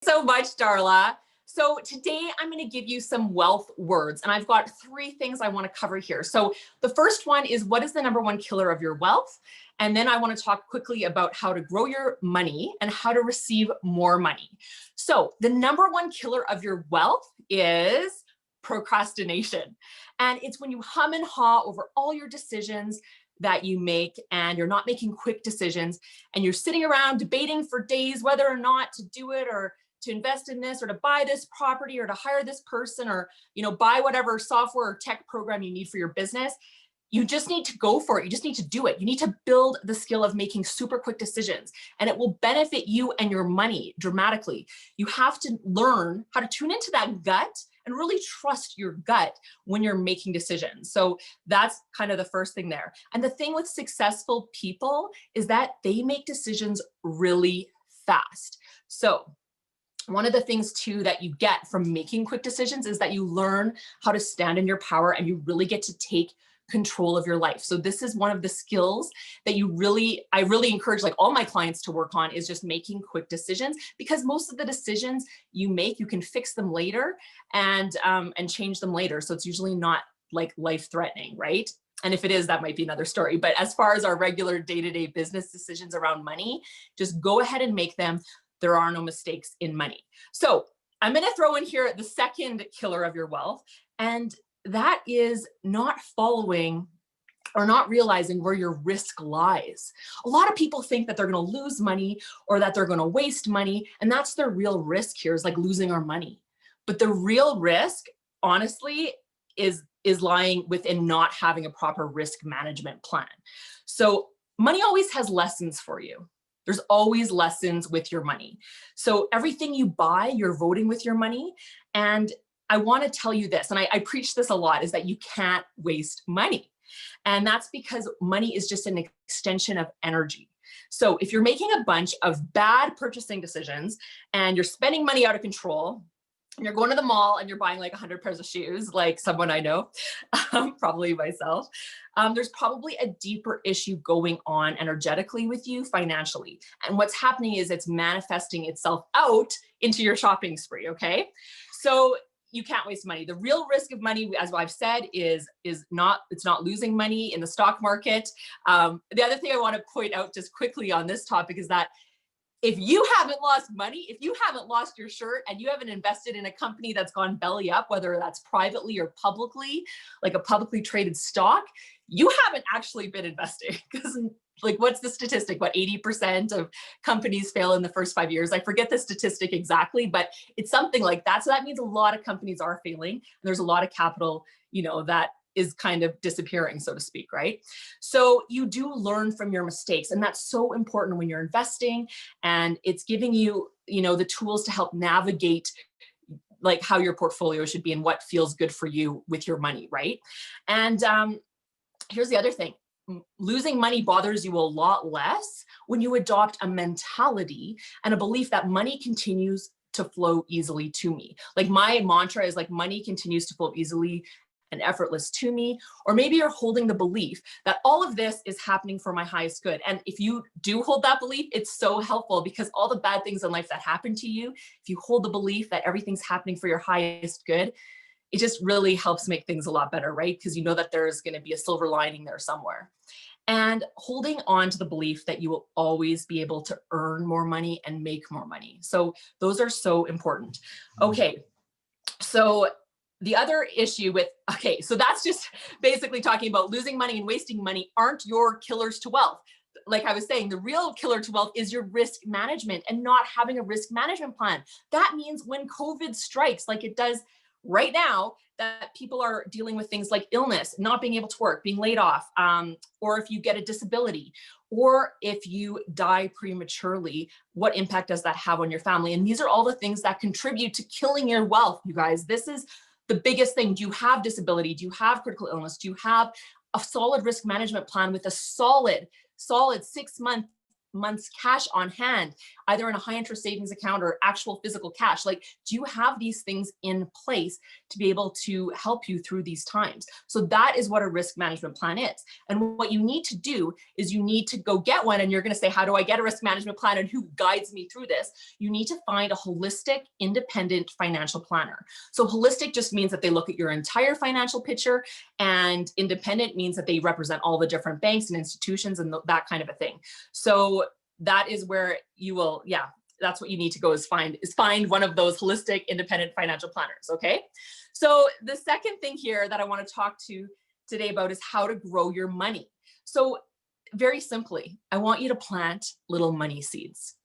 So much, Darla. So today I'm going to give you some wealth words, and I've got 3 things I want to cover here. So the first one is, what is the number 1 killer of your wealth? And then I want to talk quickly about how to grow your money and how to receive more money. So the number 1 killer of your wealth is procrastination. And it's when you hum and haw over all your decisions that you make, and you're not making quick decisions, and you're sitting around debating for days whether or not to do it, or to invest in this, or to buy this property, or to hire this person, or buy whatever software or tech program you need for your business. You just need to go for it. You just need to do it. You need to build the skill of making super quick decisions, and it will benefit you and your money dramatically. You have to learn how to tune into that gut and really trust your gut when you're making decisions. So that's kind of the first thing there. And the thing with successful people is that they make decisions really fast. So one of the things too that you get from making quick decisions is that you learn how to stand in your power, and you really get to take control of your life. So this is one of the skills that I really encourage like all my clients to work on, is just making quick decisions, because most of the decisions you make, you can fix them later and change them later. So it's usually not like life-threatening, right? And if it is, that might be another story. But as far as our regular day-to-day business decisions around money, just go ahead and make them. There are no mistakes in money. So I'm going to throw in here the second killer of your wealth, and that is not following or not realizing where your risk lies. A lot of people think that they're going to lose money or that they're going to waste money, and that's their real risk here, is like losing our money. But the real risk, honestly, is lying within not having a proper risk management plan. So money always has lessons for you. There's always lessons with your money. So everything you buy, you're voting with your money. And I want to tell you this, and I preach this a lot, is that you can't waste money. And that's because money is just an extension of energy. So if you're making a bunch of bad purchasing decisions and you're spending money out of control, and you're going to the mall and you're buying like 100 pairs of shoes, like someone I know, probably myself, there's probably a deeper issue going on energetically with you financially. And what's happening is it's manifesting itself out into your shopping spree, okay? So you can't waste money. The real risk of money, as I've said, is not losing money in the stock market. The other thing I want to point out just quickly on this topic is that if you haven't lost money, if you haven't lost your shirt, and you haven't invested in a company that's gone belly up, whether that's privately or publicly, like a publicly traded stock, you haven't actually been investing. Because like, what's the statistic? What, 80% of companies fail in the first 5 years? I forget the statistic exactly, but it's something like that. So that means a lot of companies are failing, and there's a lot of capital, that is kind of disappearing, so to speak, right? So you do learn from your mistakes, and that's so important when you're investing, and it's giving you, the tools to help navigate like how your portfolio should be and what feels good for you with your money, right? And here's the other thing. Losing money bothers you a lot less when you adopt a mentality and a belief that money continues to flow easily to me. Like my mantra is like, money continues to flow easily and effortless to me. Or maybe you're holding the belief that all of this is happening for my highest good. And if you do hold that belief, it's so helpful, because all the bad things in life that happen to you, if you hold the belief that everything's happening for your highest good, it just really helps make things a lot better, right? Because you know that there's going to be a silver lining there somewhere. And holding on to the belief that you will always be able to earn more money and make more money. So those are so important. Okay, so the other issue with, so that's just basically talking about losing money and wasting money aren't your killers to wealth. Like I was saying, the real killer to wealth is your risk management and not having a risk management plan. That means when COVID strikes, like it does right now, that people are dealing with things like illness, not being able to work, being laid off, or if you get a disability, or if you die prematurely, what impact does that have on your family? And these are all the things that contribute to killing your wealth, you guys. This is the biggest thing. Do you have disability? Do you have critical illness? Do you have a solid risk management plan with a solid 6 month month's cash on hand, either in a high interest savings account or actual physical cash? Like, do you have these things in place to be able to help you through these times? So that is what a risk management plan is. And what you need to do is you need to go get one. And you're going to say, how do I get a risk management plan and who guides me through this? You need to find a holistic, independent financial planner. So holistic just means that they look at your entire financial picture, and independent means that they represent all the different banks and institutions and that kind of a thing. So that is where you will, that's what you need to go is find one of those holistic, independent financial planners. Okay. So the second thing here that I want to talk to today about is how to grow your money. So very simply, I want you to plant little money seeds.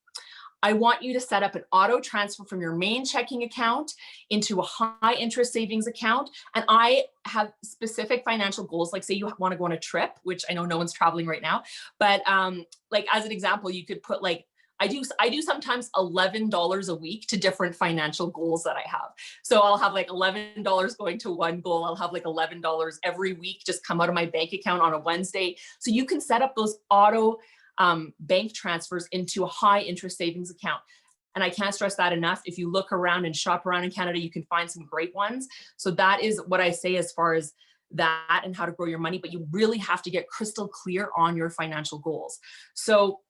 I want you to set up an auto transfer from your main checking account into a high interest savings account. And I have specific financial goals, like say you want to go on a trip, which I know no one's traveling right now, but like as an example, you could put like, I do sometimes $11 a week to different financial goals that I have. So I'll have like $11 going to one goal. I'll have like $11 every week just come out of my bank account on a Wednesday. So you can set up those auto bank transfers into a high interest savings account. And I can't stress that enough. If you look around and shop around in Canada, you can find some great ones. So that is what I say as far as that and how to grow your money, but you really have to get crystal clear on your financial goals. So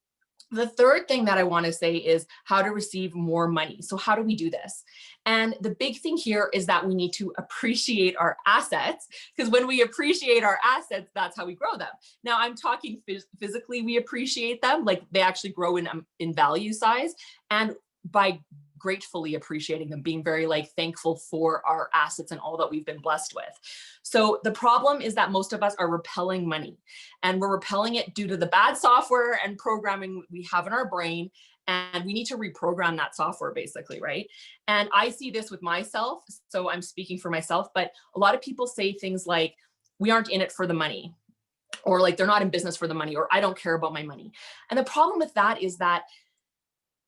the third thing that I want to say is how to receive more money. So how do we do this? And the big thing here is that we need to appreciate our assets, because when we appreciate our assets, that's how we grow them. Now I'm talking physically, we appreciate them, like they actually grow in value size, and by gratefully appreciating them, being very like thankful for our assets and all that we've been blessed with. So the problem is that most of us are repelling money, and we're repelling it due to the bad software and programming we have in our brain. And we need to reprogram that software basically, right? And I see this with myself. So I'm speaking for myself, but a lot of people say things like, we aren't in it for the money, or like they're not in business for the money, or I don't care about my money. And the problem with that is that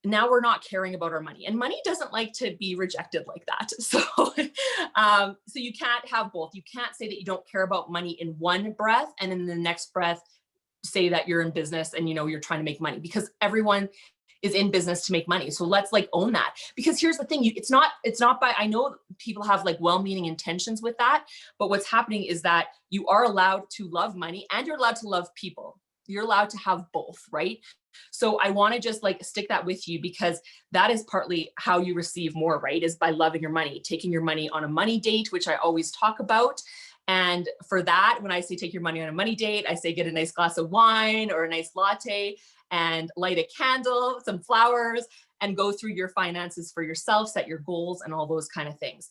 now we're not caring about our money, and money doesn't like to be rejected like that. So, so you can't have both. You can't say that you don't care about money in one breath and in the next breath say that you're in business and you're trying to make money, because everyone is in business to make money. So let's like own that, because here's the thing, it's not by, I know people have like well-meaning intentions with that, but what's happening is that you are allowed to love money and you're allowed to love people. You're allowed to have both, right? So I want to just like stick that with you, because that is partly how you receive more, right? Is by loving your money, taking your money on a money date, which I always talk about. And for that, when I say take your money on a money date, I say get a nice glass of wine or a nice latte and light a candle, some flowers, and go through your finances for yourself, set your goals and all those kind of things.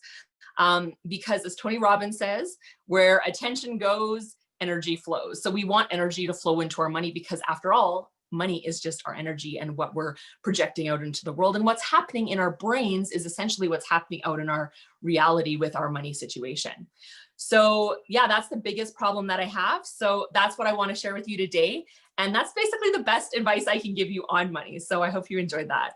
Because as Tony Robbins says, where attention goes, energy flows. So we want energy to flow into our money, because after all, money is just our energy and what we're projecting out into the world. And what's happening in our brains is essentially what's happening out in our reality with our money situation. So yeah, that's the biggest problem that I have. So that's what I want to share with you today. And that's basically the best advice I can give you on money. So I hope you enjoyed that.